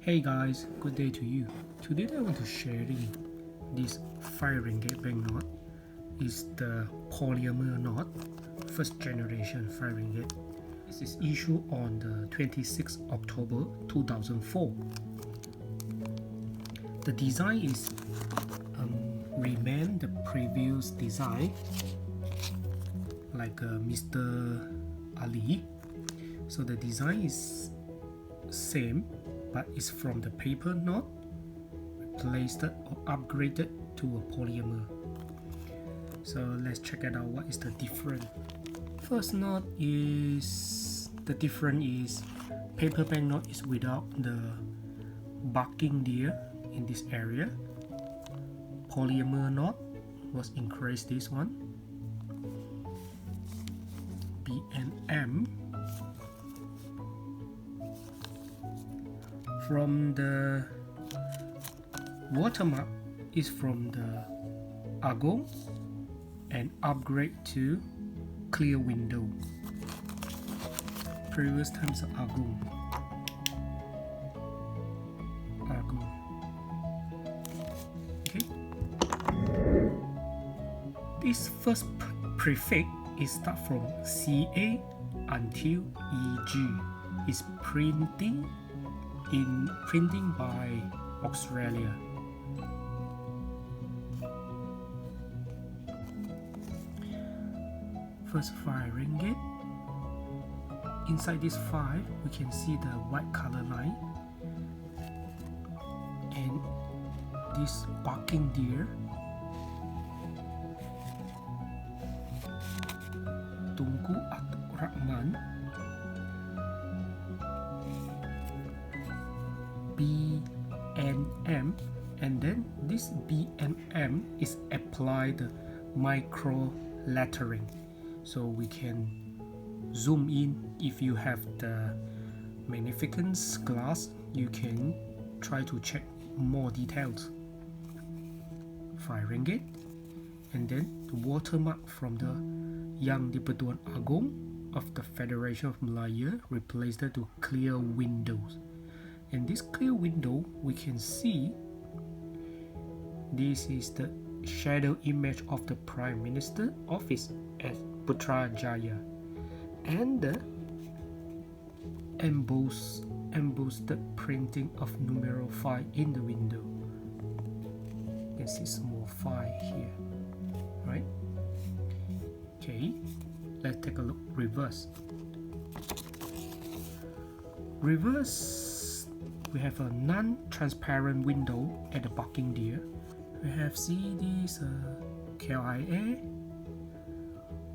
Hey guys, good day to you. Today I want to share this 5 ringgit banknote. Is the Polymer note, first generation 5 ringgit. This is issued on the 26th October 2004. The design is remain the previous design, like Mr. Ali. So the design is same, but it's from the paper knot, replaced or upgraded to a polymer. So let's check it out. What is the difference? First knot is the difference is paper banknote is without the barking deer in this area. Polymer knot was increased this one. B&M. From the watermark is from the Agong and upgrade to clear window. Previous times Agong. Okay. This first prefix is start from CA until EG. Is printing by Australia. First 5 ringgit. Inside this 5, we can see the white color line and this barking deer. Tunku Atuk Rahman. B&M, and then this B&M is applied micro lettering, so we can zoom in. If you have the magnificence glass, you can try to check more details. 5 ringgit, and then the watermark from the Yang di-Pertuan Agong of the Federation of Malaya replaced it to clear windows. In this clear window, we can see this is the shadow image of the Prime Minister office at Putrajaya, and the embossed printing of numero 5 in the window. You can see small 5 here, right? Okay, let's take a look. Reverse. We have a non-transparent window at the barking deer. We have these KIA,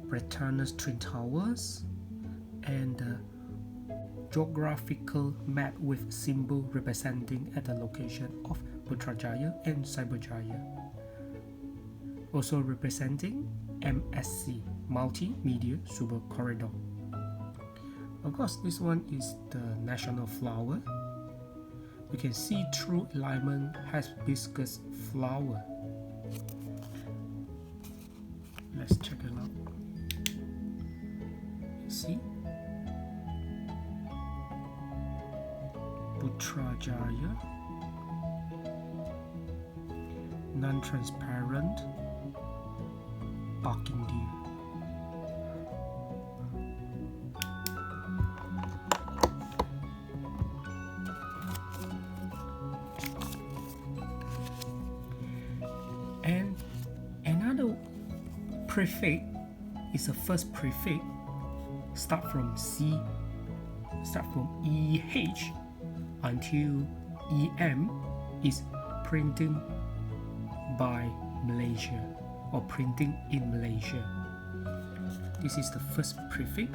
Britannia's Twin Towers, and geographical map with symbol representing at the location of Putrajaya and Cyberjaya. Also representing MSC, Multimedia Super Corridor. Of course, this one is the national flower. We can see through alignment hibiscus flower. Let's check it out. See? Putrajaya. Non-transparent barking deer. And another prefix is the first prefix start from EH until EM is printing by Malaysia or printing in Malaysia. This is the first prefix.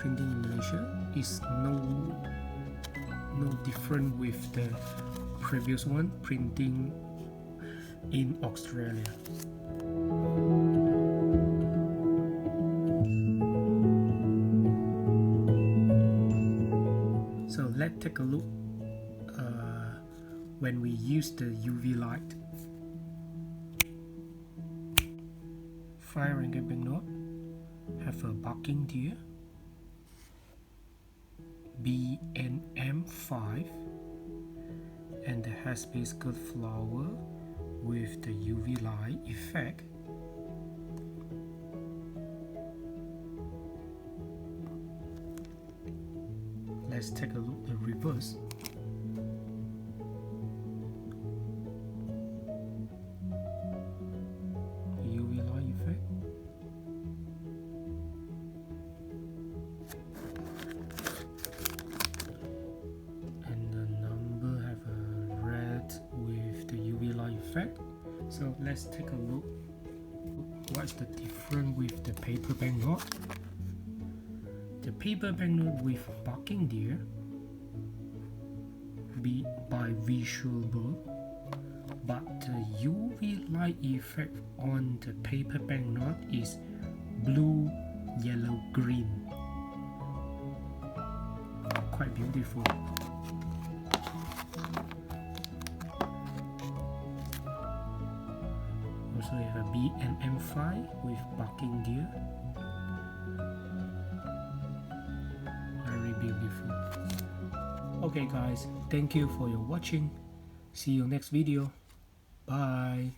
Printing in Malaysia is no different with the previous one, printing in Australia. So let's take a look when we use the UV light. 5 ringgit banknote have a barking deer, B&M5, has biscuit flower with the UV light effect. Let's take a look at the reverse. UV light effect. And the number have a red with the UV light effect. So let's take a look. What's the difference with the paper banknote? The paper banknote with barking deer be by visual, but the UV light effect on the paper banknote is blue, yellow, green. Quite beautiful. Also we have a RM5 with barking deer. Very beautiful. Okay guys, thank you for your watching. See you next video. Bye.